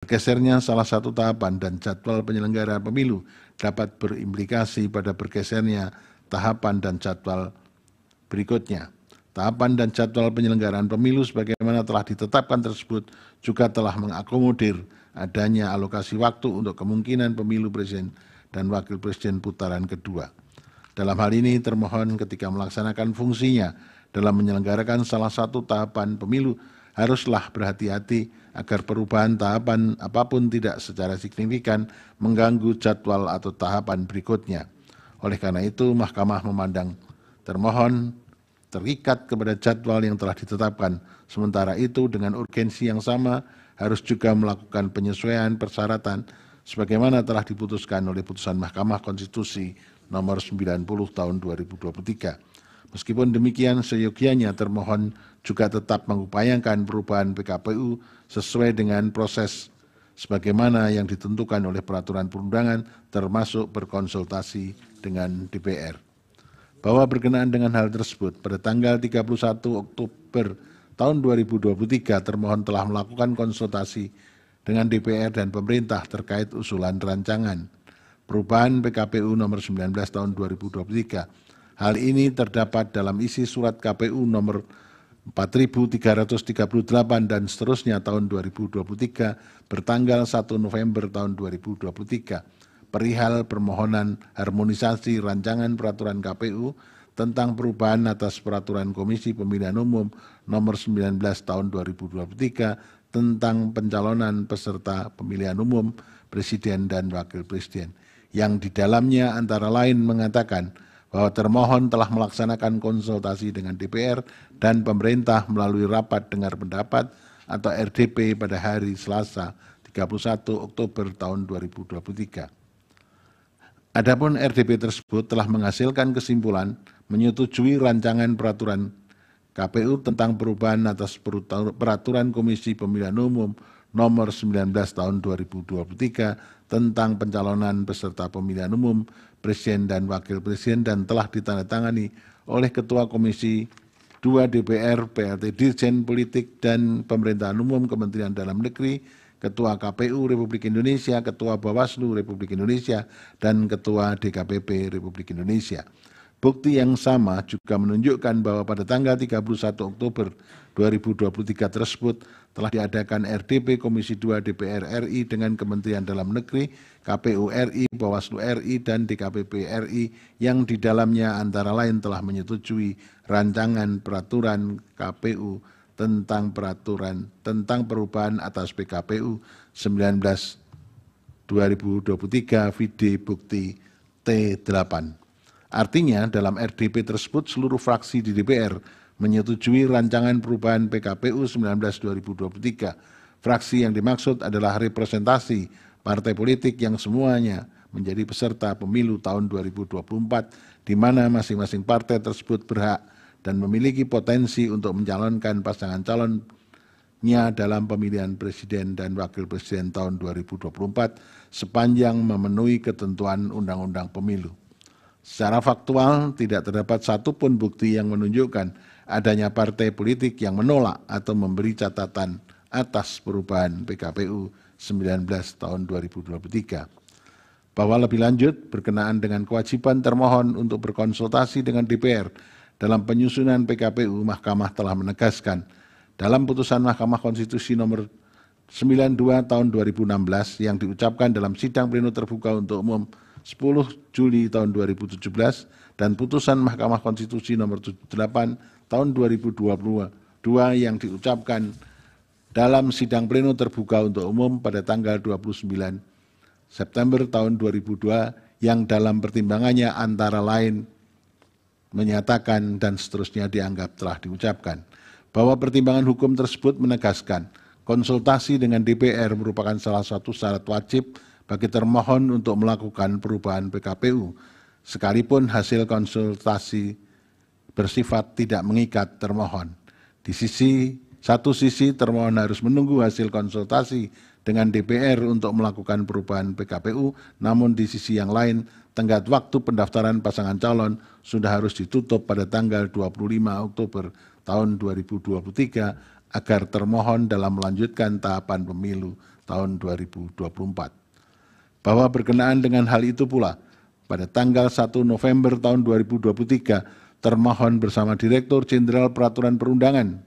Bergesernya salah satu tahapan dan jadwal penyelenggara pemilu dapat berimplikasi pada bergesernya tahapan dan jadwal berikutnya. Tahapan dan jadwal penyelenggaraan pemilu sebagaimana telah ditetapkan tersebut juga telah mengakomodir adanya alokasi waktu untuk kemungkinan pemilu presiden dan wakil presiden putaran kedua. Dalam hal ini termohon ketika melaksanakan fungsinya dalam menyelenggarakan salah satu tahapan pemilu haruslah berhati-hati agar perubahan tahapan apapun tidak secara signifikan mengganggu jadwal atau tahapan berikutnya. Oleh karena itu, Mahkamah memandang termohon terikat kepada jadwal yang telah ditetapkan. Sementara itu, dengan urgensi yang sama harus juga melakukan penyesuaian persyaratan sebagaimana telah diputuskan oleh putusan Mahkamah Konstitusi nomor 90 tahun 2023. Meskipun demikian, seyogianya termohon juga tetap mengupayakan perubahan PKPU sesuai dengan proses sebagaimana yang ditentukan oleh peraturan perundangan termasuk berkonsultasi dengan DPR. Bahwa berkenaan dengan hal tersebut, pada tanggal 31 Oktober tahun 2023 termohon telah melakukan konsultasi dengan DPR dan pemerintah terkait usulan rancangan perubahan PKPU nomor 19 tahun 2023. Hal ini terdapat dalam isi surat KPU nomor 4.338 dan seterusnya tahun 2023 bertanggal 1 November tahun 2023 perihal permohonan harmonisasi rancangan peraturan KPU tentang perubahan atas peraturan Komisi Pemilihan Umum nomor 19 tahun 2023 tentang pencalonan peserta pemilihan umum presiden dan wakil presiden yang di dalamnya antara lain mengatakan bahwa termohon telah melaksanakan konsultasi dengan DPR dan pemerintah melalui rapat dengar pendapat atau RDP pada hari Selasa 31 Oktober tahun 2023. Adapun RDP tersebut telah menghasilkan kesimpulan menyetujui rancangan peraturan KPU tentang perubahan atas peraturan Komisi Pemilihan Umum nomor 19 tahun 2023 tentang pencalonan peserta pemilihan umum presiden dan wakil presiden dan telah ditandatangani oleh Ketua Komisi 2 DPR, PLT Dirjen Politik dan Pemerintahan Umum Kementerian Dalam Negeri, Ketua KPU Republik Indonesia, Ketua Bawaslu Republik Indonesia, dan Ketua DKPP Republik Indonesia. Bukti yang sama juga menunjukkan bahwa pada tanggal 31 Oktober 2023 tersebut telah diadakan RDP Komisi 2 DPR RI dengan Kementerian Dalam Negeri, KPU RI, Bawaslu RI, dan DKPP RI yang di dalamnya antara lain telah menyetujui rancangan peraturan KPU tentang perubahan atas PKPU 19 2023 vide bukti T8. Artinya dalam RDP tersebut seluruh fraksi di DPR menyetujui rancangan perubahan PKPU 19 2023. Fraksi yang dimaksud adalah representasi partai politik yang semuanya menjadi peserta pemilu tahun 2024 di mana masing-masing partai tersebut berhak dan memiliki potensi untuk mencalonkan pasangan calonnya dalam pemilihan presiden dan wakil presiden tahun 2024 sepanjang memenuhi ketentuan Undang-Undang Pemilu. Secara faktual, tidak terdapat satupun bukti yang menunjukkan adanya partai politik yang menolak atau memberi catatan atas perubahan PKPU 19 tahun 2023. Bahwa lebih lanjut, berkenaan dengan kewajiban termohon untuk berkonsultasi dengan DPR dalam penyusunan PKPU, Mahkamah telah menegaskan dalam putusan Mahkamah Konstitusi nomor 92 tahun 2016 yang diucapkan dalam sidang pleno terbuka untuk umum 10 Juli tahun 2017 dan putusan Mahkamah Konstitusi nomor 78 tahun 2022 yang diucapkan dalam sidang pleno terbuka untuk umum pada tanggal 29 September tahun 2002 yang dalam pertimbangannya antara lain menyatakan dan seterusnya dianggap telah diucapkan bahwa pertimbangan hukum tersebut menegaskan konsultasi dengan DPR merupakan salah satu syarat wajib bagi termohon untuk melakukan perubahan PKPU, sekalipun hasil konsultasi bersifat tidak mengikat termohon. Di satu sisi termohon harus menunggu hasil konsultasi dengan DPR untuk melakukan perubahan PKPU, namun di sisi yang lain tenggat waktu pendaftaran pasangan calon sudah harus ditutup pada tanggal 25 Oktober tahun 2023 agar termohon dalam melanjutkan tahapan pemilu tahun 2024. Bahwa berkenaan dengan hal itu pula, pada tanggal 1 November tahun 2023, termohon bersama Direktur Jenderal Peraturan Perundangan,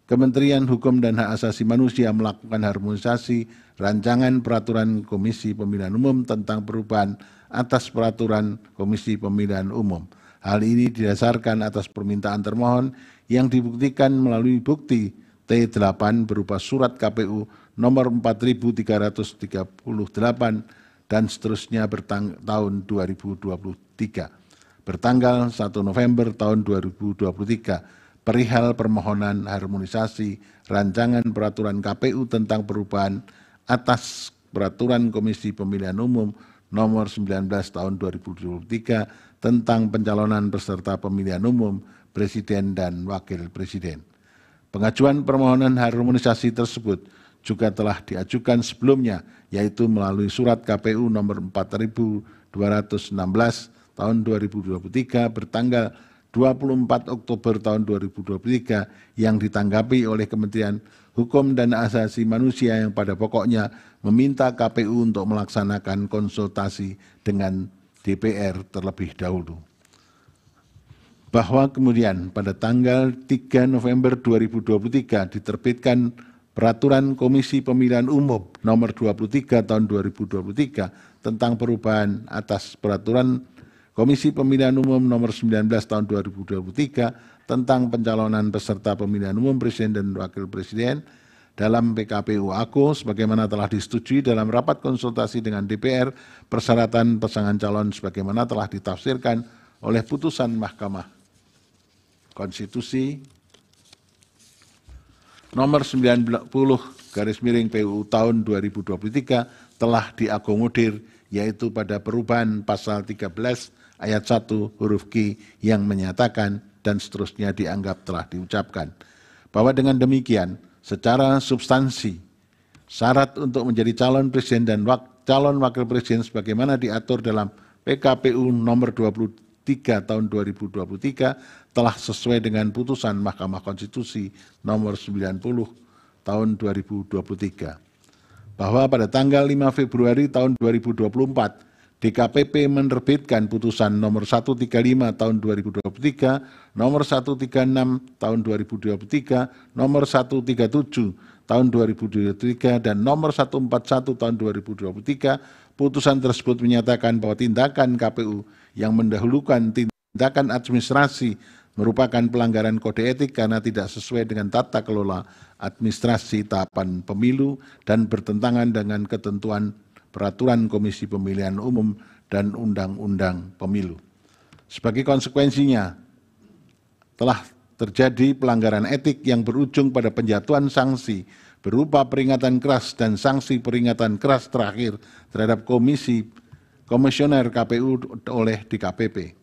Kementerian Hukum dan Hak Asasi Manusia melakukan harmonisasi rancangan peraturan Komisi Pemilihan Umum tentang perubahan atas peraturan Komisi Pemilihan Umum. Hal ini didasarkan atas permintaan termohon yang dibuktikan melalui bukti T8 berupa surat KPU nomor 4338 dan seterusnya tahun 2023 bertanggal 1 November tahun 2023 perihal permohonan harmonisasi rancangan peraturan KPU tentang perubahan atas peraturan Komisi Pemilihan Umum nomor 19 tahun 2023 tentang pencalonan peserta pemilihan umum Presiden dan Wakil Presiden. Pengajuan permohonan harmonisasi tersebut juga telah diajukan sebelumnya, yaitu melalui surat KPU nomor 4216 tahun 2023 bertanggal 24 Oktober tahun 2023 yang ditanggapi oleh Kementerian Hukum dan Asasi Manusia yang pada pokoknya meminta KPU untuk melaksanakan konsultasi dengan DPR terlebih dahulu. Bahwa kemudian pada tanggal 3 November 2023 diterbitkan Peraturan Komisi Pemilihan Umum nomor 23 tahun 2023 tentang perubahan atas Peraturan Komisi Pemilihan Umum nomor 19 tahun 2023 tentang pencalonan peserta pemilihan umum Presiden dan Wakil Presiden dalam PKPU AKO sebagaimana telah disetujui dalam rapat konsultasi dengan DPR persyaratan pasangan calon sebagaimana telah ditafsirkan oleh putusan Mahkamah Konstitusi nomor 90/PUU tahun 2023 telah diakomodir, yaitu pada perubahan pasal 13 ayat 1 huruf Q yang menyatakan dan seterusnya dianggap telah diucapkan bahwa dengan demikian secara substansi syarat untuk menjadi calon presiden dan calon wakil presiden sebagaimana diatur dalam PKPU nomor 23 tahun 2023 telah sesuai dengan putusan Mahkamah Konstitusi nomor 90 tahun 2023. Bahwa pada tanggal 5 Februari tahun 2024 DKPP menerbitkan putusan nomor 135 tahun 2023, nomor 136 tahun 2023, nomor 137 tahun 2023 dan nomor 141 tahun 2023. Putusan tersebut menyatakan bahwa tindakan KPU yang mendahulukan tindakan administrasi merupakan pelanggaran kode etik karena tidak sesuai dengan tata kelola administrasi tahapan pemilu dan bertentangan dengan ketentuan Peraturan Komisi Pemilihan Umum dan Undang-Undang Pemilu. Sebagai konsekuensinya, telah terjadi pelanggaran etik yang berujung pada penjatuhan sanksi berupa peringatan keras dan sanksi peringatan keras terakhir terhadap komisioner KPU oleh DKPP.